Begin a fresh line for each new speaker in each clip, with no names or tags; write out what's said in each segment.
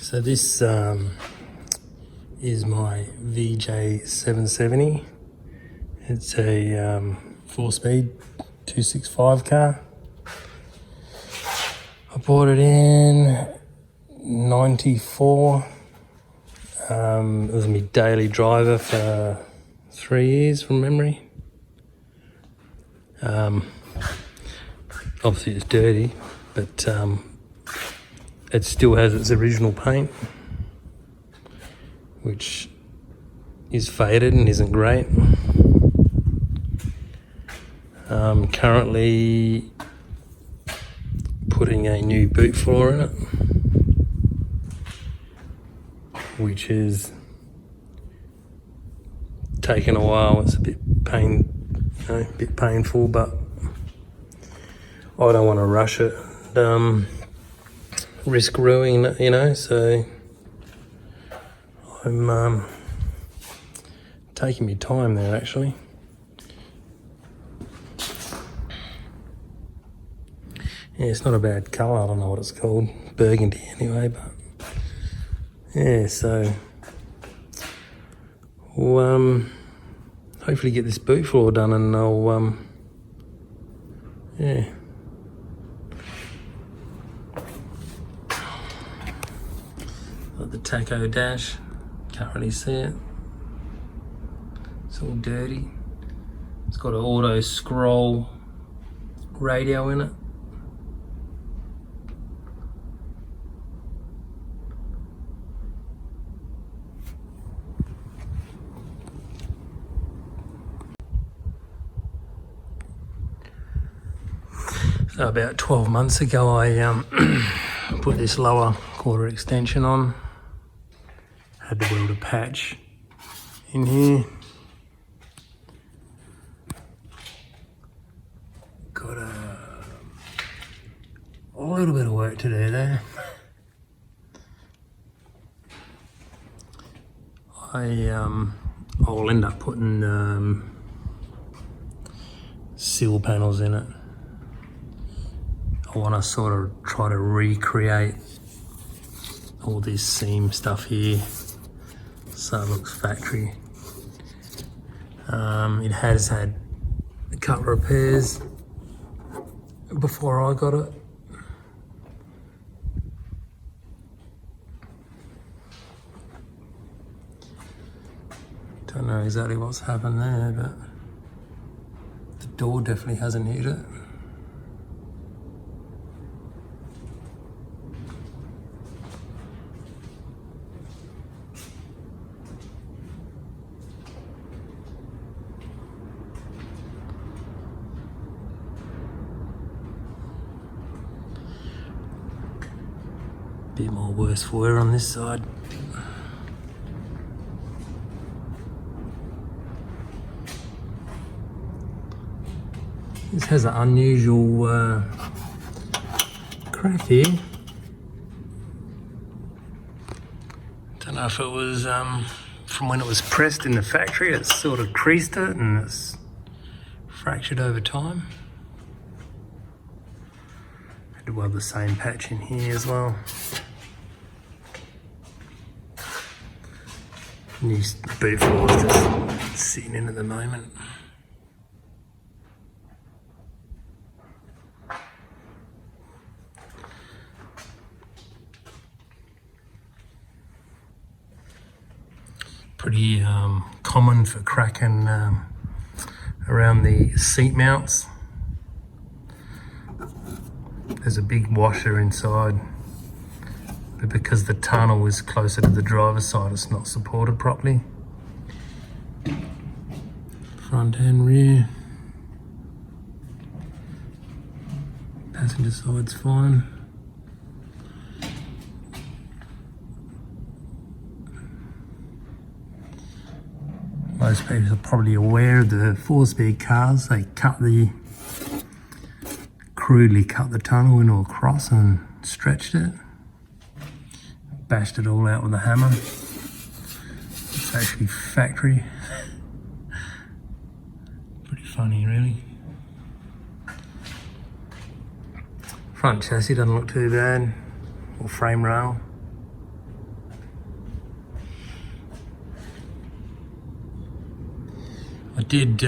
So this is my VJ770. It's a 4-speed 265 car. I bought it in 94. It was my daily driver for 3 years from memory. Obviously it's dirty, but it still has its original paint, which is faded and isn't great. Currently putting a new boot floor in it, which is taken a while. It's a bit painful, but I don't want to rush it, risk ruining it, so I'm taking my time there actually. Yeah, it's not a bad colour, I don't know what it's called, burgundy anyway, but yeah, so we'll hopefully get this boot floor done, and I'll yeah. Got the tacho dash, can't really see it. It's all dirty. It's got an auto scroll radio in it. So about 12 months ago, I put this lower quarter extension on. Had to weld a patch in here. Got a little bit of work to do there. I'll end up putting seal panels in it. I want to sort of try to recreate all this seam stuff here so it looks factory. It has had a couple of repairs before I got it. Don't know exactly what's happened there, but the door definitely hasn't hit it. Bit more worse for wear on this side. This has an unusual crack here. Don't know if it was from when it was pressed in the factory. It's sort of creased it and it's fractured over time. Had to weld the same patch in here as well. New boot floor is just sitting in at the moment. Pretty common for cracking around the seat mounts. There's a big washer inside, but because the tunnel is closer to the driver's side, it's not supported properly. Front and rear. Passenger side's fine. Most people are probably aware of the 4-speed cars. They crudely cut the tunnel into a cross and stretched it. Bashed it all out with a hammer. It's actually factory. Pretty funny, really. Front chassis doesn't look too bad, or frame rail. did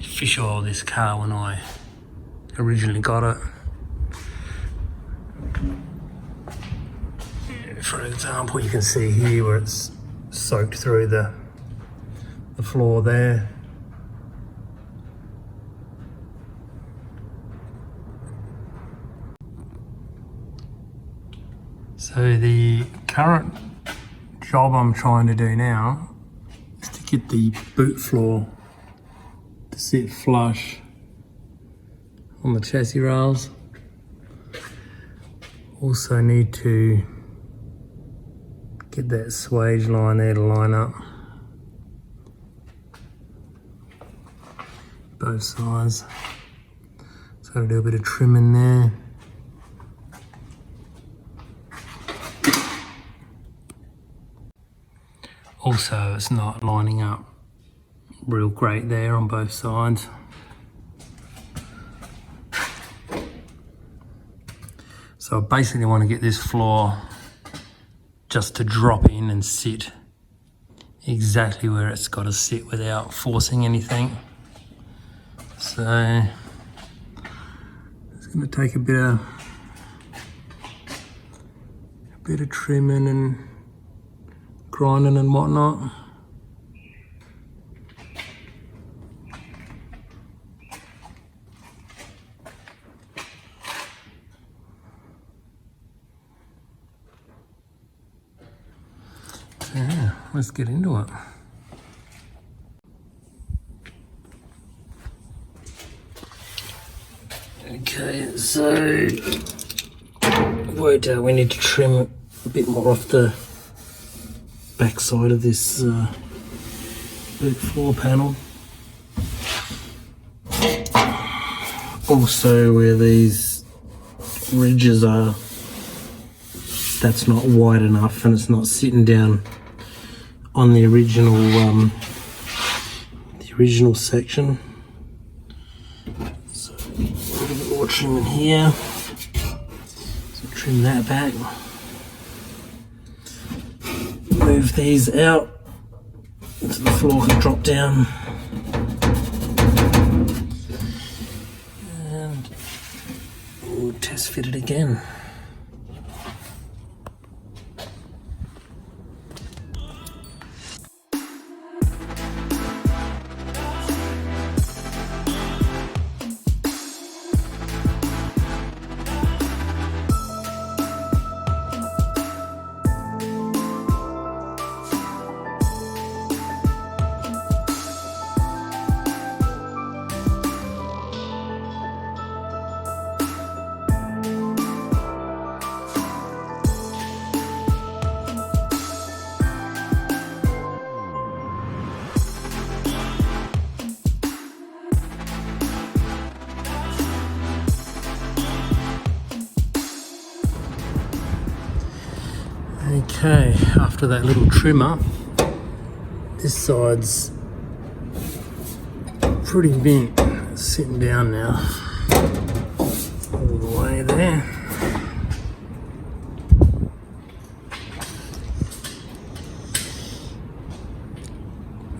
fish oil this car when I originally got it. For example, you can see here where it's soaked through the floor there. So the current job I'm trying to do now is to get the boot floor to sit flush on the chassis rails. Also need to get that swage line there to line up both sides. So I'll do a bit of trimming there. Also, it's not lining up real great there on both sides. So I basically want to get this floor just to drop in and sit exactly where it's got to sit without forcing anything. So it's going to take a bit of trimming and grinding and whatnot. So yeah, let's get into it. Okay, so worked out we need to trim a bit more off the back side of this boot floor panel. Also where these ridges are, that's not wide enough and it's not sitting down on the original section. So a little bit more trimming here. So trim that back. Move these out so the floor can drop down. And we'll test fit it again. Okay, after that little trimmer, this side's pretty bent. It's sitting down now, all the way there.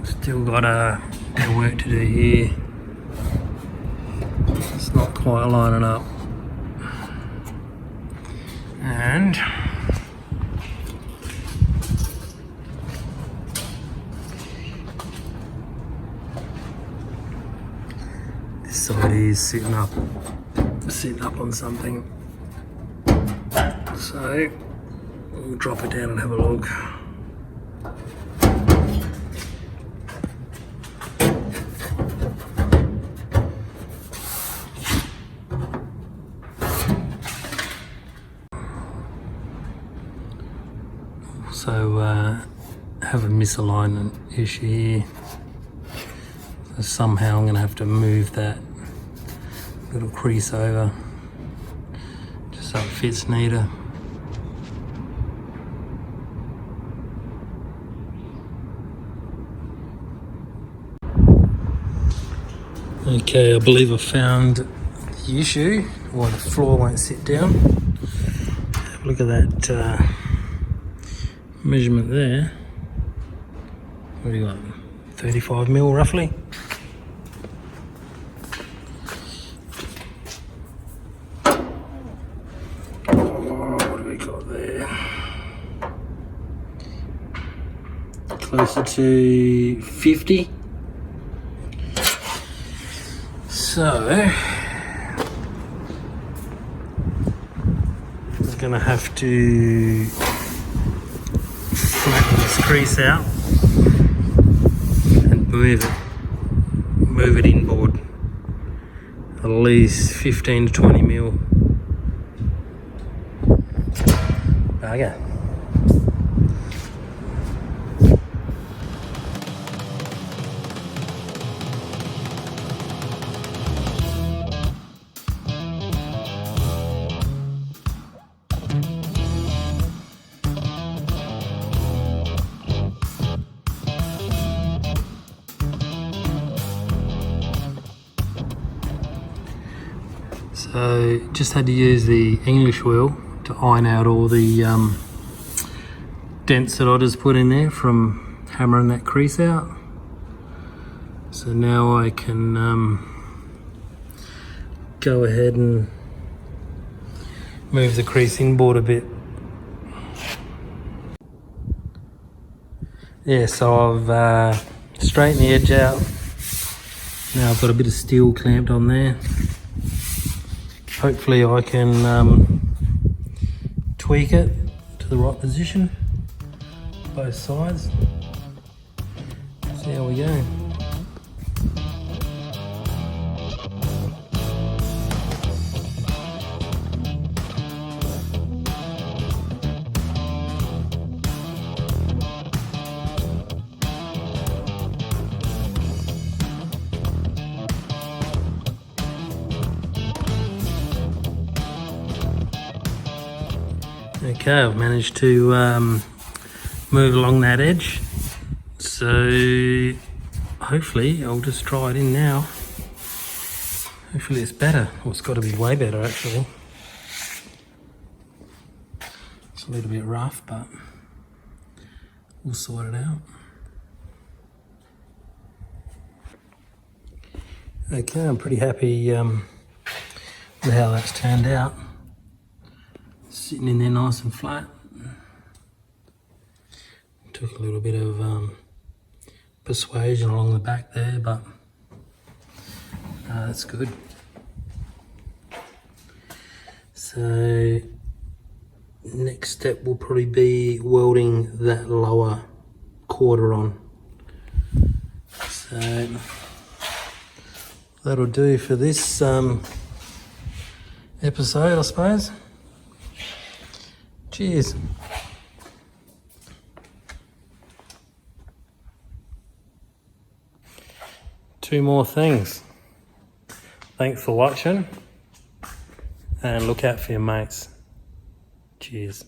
Still got a bit of work to do here. It's not quite lining up. And this side is sitting up on something. So we'll drop it down and have a look. So have a misalignment issue here. So somehow I'm going to have to move that little crease over just so it fits neater. Okay, I believe I found the issue why the floor won't sit down. Have a look at that measurement there. What do you got? 35 mil roughly. What have we got there? Closer to 50. So I'm gonna have to flatten this crease out and move it inboard at least 15 to 20 mil. Bugger. So just had to use the English wheel to iron out all the dents that I just put in there from hammering that crease out. So now I can go ahead and move the crease inboard a bit. Yeah, so I've straightened the edge out. Now I've got a bit of steel clamped on there. Hopefully I can tweak it to the right position, both sides. See how we go. Okay, I've managed to move along that edge, so hopefully I'll just try it in now. Hopefully it's better. Well, it's got to be way better actually. It's a little bit rough, but we'll sort it out. Okay, I'm pretty happy with how that's turned out. Sitting in there nice and flat. Took a little bit of persuasion along the back there, but that's good. So next step will probably be welding that lower quarter on. So that'll do for this episode, I suppose. Cheers. Two more things. Thanks for watching and look out for your mates. Cheers.